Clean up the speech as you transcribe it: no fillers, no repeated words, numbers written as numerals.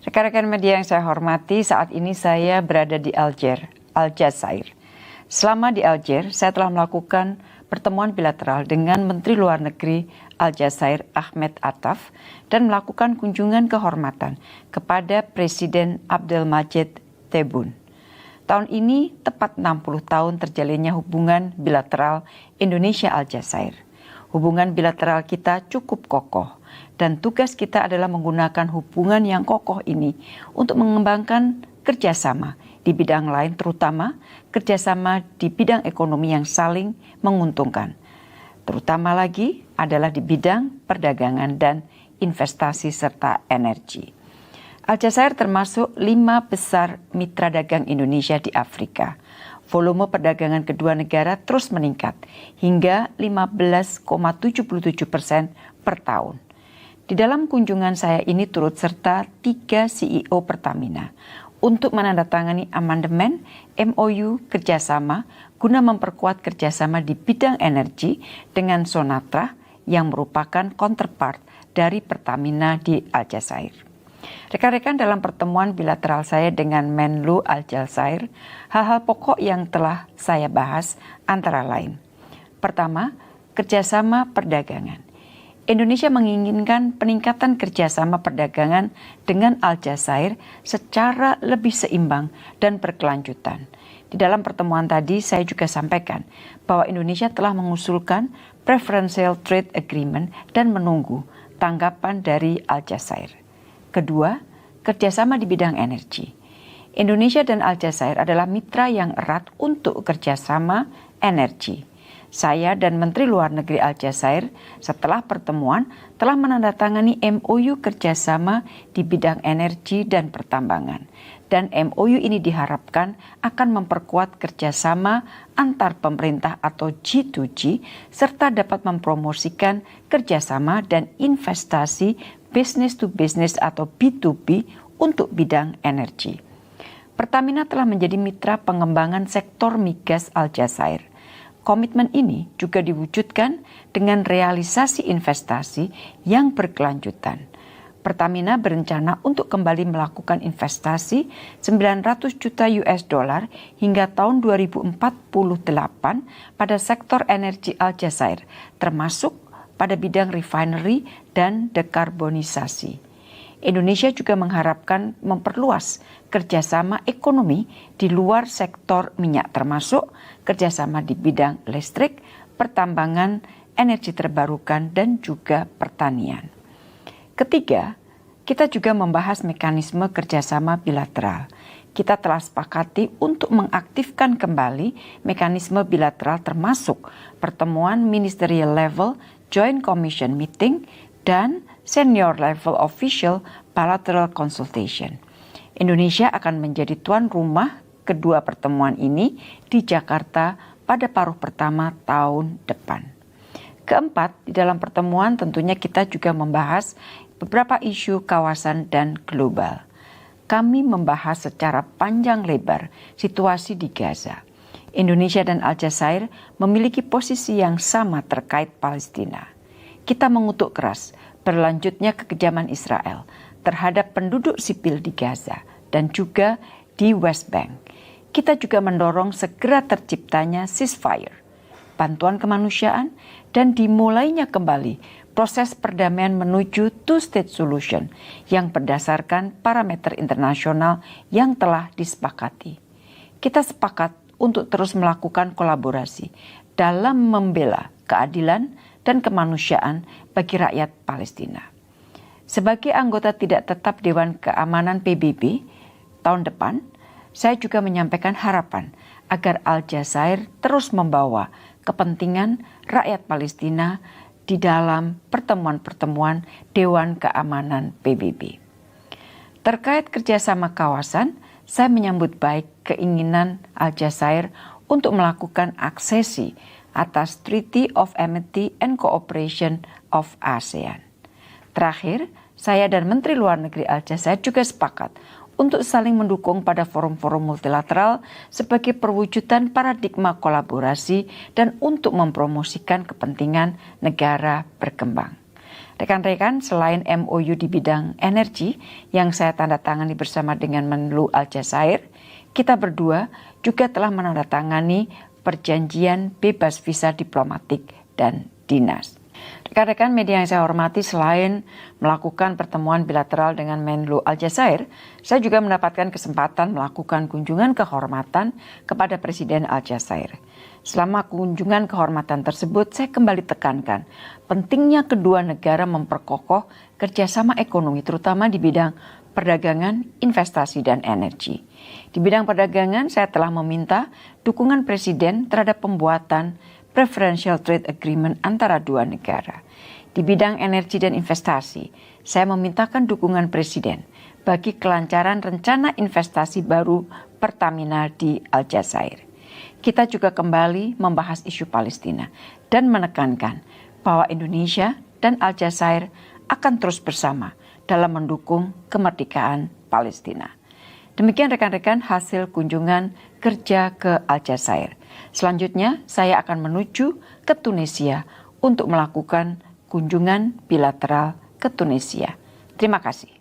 Rekan-rekan media yang saya hormati, saat ini saya berada di Aljazair. Selama di Aljazair, saya telah melakukan pertemuan bilateral dengan Menteri Luar Negeri Aljazair Ahmed Attaf dan melakukan kunjungan kehormatan kepada Presiden Abdelmadjid Tebboune. Tahun ini tepat 60 tahun terjalinnya hubungan bilateral Indonesia-Aljazair. Hubungan bilateral kita cukup kokoh dan tugas kita adalah menggunakan hubungan yang kokoh ini untuk mengembangkan kerjasama di bidang lain, terutama kerjasama di bidang ekonomi yang saling menguntungkan. Terutama lagi adalah di bidang perdagangan dan investasi serta energi. Aljazair termasuk 5 besar mitra dagang Indonesia di Afrika. Volume perdagangan kedua negara terus meningkat hingga 15,77% per tahun. Di dalam kunjungan saya ini turut serta 3 CEO Pertamina untuk menandatangani amandemen MOU kerjasama guna memperkuat kerjasama di bidang energi dengan Sonatrach yang merupakan counterpart dari Pertamina di Aljazair. Rekan-rekan, dalam pertemuan bilateral saya dengan Menlu Aljazair, hal-hal pokok yang telah saya bahas antara lain. Pertama, kerjasama perdagangan. Indonesia menginginkan peningkatan kerjasama perdagangan dengan Aljazair secara lebih seimbang dan berkelanjutan. Di dalam pertemuan tadi saya juga sampaikan bahwa Indonesia telah mengusulkan Preferential Trade Agreement dan menunggu tanggapan dari Aljazair. Kedua, kerjasama di bidang energi. Indonesia dan Aljazair adalah mitra yang erat untuk kerjasama energi. Saya dan Menteri Luar Negeri Aljazair setelah pertemuan telah menandatangani MOU kerjasama di bidang energi dan pertambangan. Dan MOU ini diharapkan akan memperkuat kerjasama antar pemerintah atau G2G serta dapat mempromosikan kerjasama dan investasi business to business atau B2B untuk bidang energi. Pertamina telah menjadi mitra pengembangan sektor migas Aljazair. Komitmen ini juga diwujudkan dengan realisasi investasi yang berkelanjutan. Pertamina berencana untuk kembali melakukan investasi 900 juta US dollar hingga tahun 2048 pada sektor energi Aljazair, termasuk pada bidang refinery dan dekarbonisasi. Indonesia juga mengharapkan memperluas kerjasama ekonomi di luar sektor minyak, termasuk kerjasama di bidang listrik, pertambangan, energi terbarukan, dan juga pertanian. Ketiga, kita juga membahas mekanisme kerjasama bilateral. Kita telah sepakati untuk mengaktifkan kembali mekanisme bilateral termasuk pertemuan ministerial level, joint commission meeting, dan senior level official bilateral consultation. Indonesia akan menjadi tuan rumah kedua pertemuan ini di Jakarta pada paruh pertama tahun depan. Keempat, di dalam pertemuan tentunya kita juga membahas beberapa isu kawasan dan global. Kami membahas secara panjang lebar situasi di Gaza. Indonesia dan Aljazair memiliki posisi yang sama terkait Palestina. Kita mengutuk keras berlanjutnya kekejaman Israel terhadap penduduk sipil di Gaza dan juga di West Bank. Kita juga mendorong segera terciptanya ceasefire, bantuan kemanusiaan, dan dimulainya kembali proses perdamaian menuju two-state solution yang berdasarkan parameter internasional yang telah disepakati. Kita sepakat untuk terus melakukan kolaborasi dalam membela keadilan dan kemanusiaan bagi rakyat Palestina. Sebagai anggota tidak tetap Dewan Keamanan PBB tahun depan, saya juga menyampaikan harapan agar Aljazair terus membawa kepentingan rakyat Palestina di dalam pertemuan-pertemuan Dewan Keamanan PBB. Terkait kerjasama kawasan, saya menyambut baik keinginan Aljazair untuk melakukan aksesi atas Treaty of Amity and Cooperation of ASEAN. Terakhir, saya dan Menteri Luar Negeri Aljazair juga sepakat untuk saling mendukung pada forum-forum multilateral sebagai perwujudan paradigma kolaborasi dan untuk mempromosikan kepentingan negara berkembang. Rekan-rekan, selain MOU di bidang energi yang saya tanda tangani bersama dengan Menlu Aljazair, kita berdua juga telah menandatangani perjanjian bebas visa diplomatik dan dinas. Rekan-rekan media yang saya hormati, selain melakukan pertemuan bilateral dengan Menlu Aljazair, saya juga mendapatkan kesempatan melakukan kunjungan kehormatan kepada Presiden Aljazair. Selama kunjungan kehormatan tersebut, saya kembali tekankan pentingnya kedua negara memperkokoh kerjasama ekonomi, terutama di bidang perdagangan, investasi, dan energi. Di bidang perdagangan, saya telah meminta dukungan Presiden terhadap pembuatan Preferential Trade Agreement antara dua negara. Di bidang energi dan investasi, saya memintakan dukungan Presiden bagi kelancaran rencana investasi baru Pertamina di Aljazair. Kita juga kembali membahas isu Palestina dan menekankan bahwa Indonesia dan Aljazair akan terus bersama dalam mendukung kemerdekaan Palestina. Demikian rekan-rekan hasil kunjungan kerja ke Aljazair. Selanjutnya saya akan menuju ke Tunisia untuk melakukan kunjungan bilateral ke Tunisia. Terima kasih.